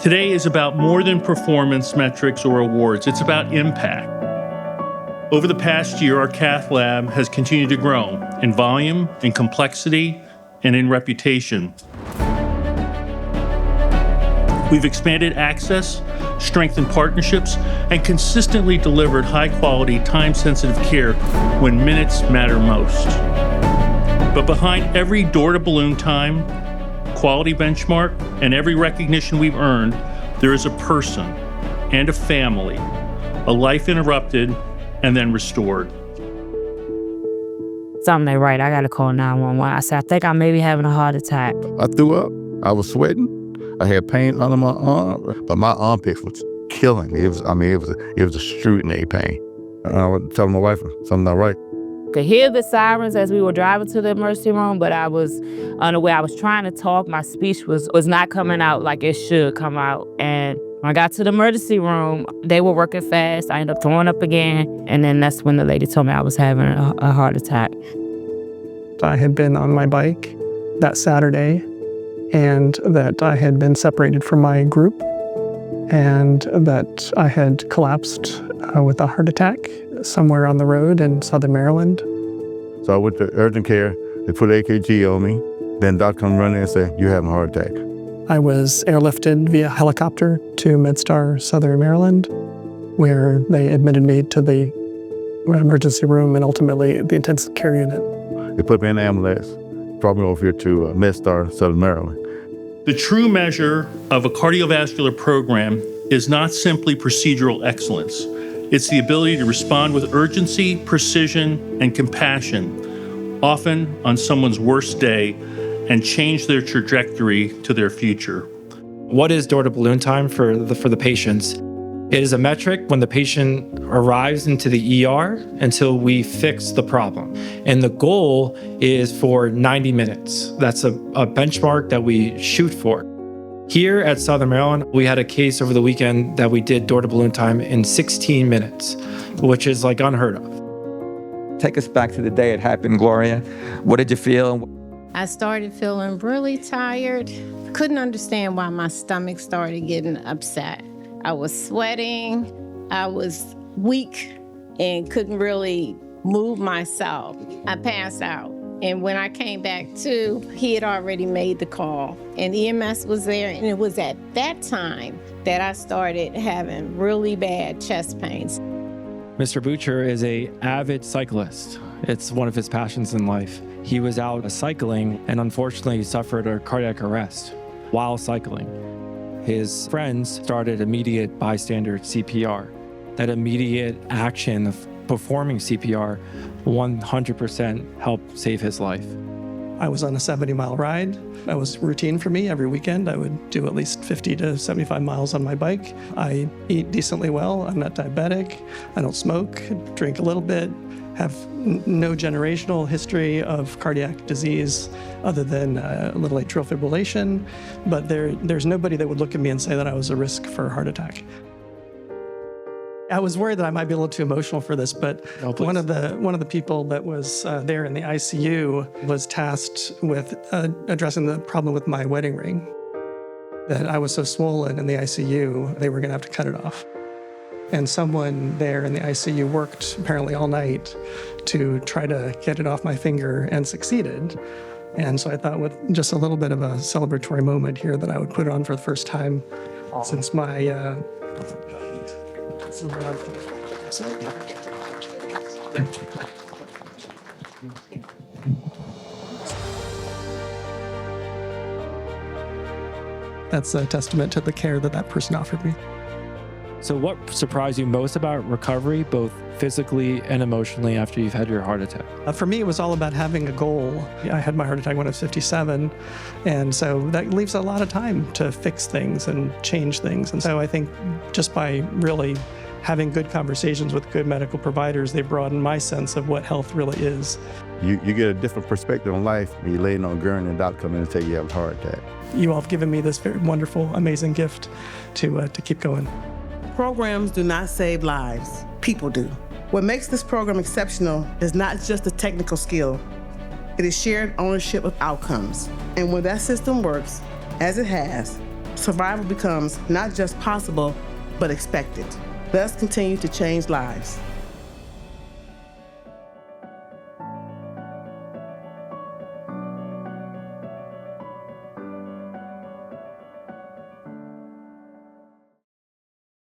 Today is about more than performance metrics or awards. It's about impact. Over the past year, our cath lab has continued to grow in volume, in complexity, and in reputation. We've expanded access, strengthened partnerships, and consistently delivered high-quality, time-sensitive care when minutes matter most. But behind every door-to-balloon time, quality benchmark, and every recognition we've earned, there is a person and a family, a life interrupted and then restored. Something ain't right. I got to call 911. I said, I think I may be having a heart attack. I threw up. I was sweating. I had pain under my arm, but my armpits was killing me. It was a extraordinary pain. And I was telling my wife, something not right. Could hear the sirens as we were driving to the emergency room, but I was unaware. I was trying to talk. My speech was not coming out like it should come out. And when I got to the emergency room, they were working fast. I ended up throwing up again. And then that's when the lady told me I was having a heart attack. I had been on my bike that Saturday, and that I had been separated from my group, and that I had collapsed with a heart attack somewhere on the road in Southern Maryland. So I went to urgent care. They put AKG on me. Then doctor come running and say, "You're having a heart attack." I was airlifted via helicopter to MedStar Southern Maryland, where they admitted me to the emergency room and ultimately the intensive care unit. They put me in an ambulance, brought me over here to MedStar Southern Maryland. The true measure of a cardiovascular program is not simply procedural excellence. It's the ability to respond with urgency, precision, and compassion, often on someone's worst day, and change their trajectory to their future. What is door-to-balloon time for the patients? It is a metric when the patient arrives into the ER until we fix the problem. And the goal is for 90 minutes. That's a benchmark that we shoot for. Here at Southern Maryland, we had a case over the weekend that we did door-to-balloon time in 16 minutes, which is like unheard of. Take us back to the day it happened, Gloria. What did you feel? I started feeling really tired. Couldn't understand why my stomach started getting upset. I was sweating, I was weak, and couldn't really move myself. I passed out. And when I came back to, he had already made the call. And EMS was there, and it was at that time that I started having really bad chest pains. Mr. Butcher is an avid cyclist. It's one of his passions in life. He was out cycling and unfortunately suffered a cardiac arrest while cycling. His friends started immediate bystander CPR. That immediate action of performing CPR 100% helped save his life. I was on a 70-mile ride. That was routine for me. Every weekend, I would do at least 50 to 75 miles on my bike. I eat decently well. I'm not diabetic. I don't smoke, drink a little bit, have no generational history of cardiac disease other than a little atrial fibrillation. But there's nobody that would look at me and say that I was a risk for a heart attack. I was worried that I might be a little too emotional for this, but one of the people that was there in the ICU was tasked with addressing the problem with my wedding ring. That I was so swollen in the ICU, they were going to have to cut it off. And someone there in the ICU worked apparently all night to try to get it off my finger and succeeded. And so I thought with just a little bit of a celebratory moment here that I would put it on for the first time since my That's a testament to the care that person offered me. So what surprised you most about recovery, both physically and emotionally after you've had your heart attack? For me, it was all about having a goal. I had my heart attack when I was 57, and so that leaves a lot of time to fix things and change things. And so I think just by really having good conversations with good medical providers, they broaden my sense of what health really is. You get a different perspective on life when you're laying on a gurney and the doctor comes in and tell you have a heart attack. You all have given me this very wonderful, amazing gift to keep going. Programs do not save lives, people do. What makes this program exceptional is not just a technical skill, it is shared ownership of outcomes. And when that system works, as it has, survival becomes not just possible, but expected. Let's continue to change lives.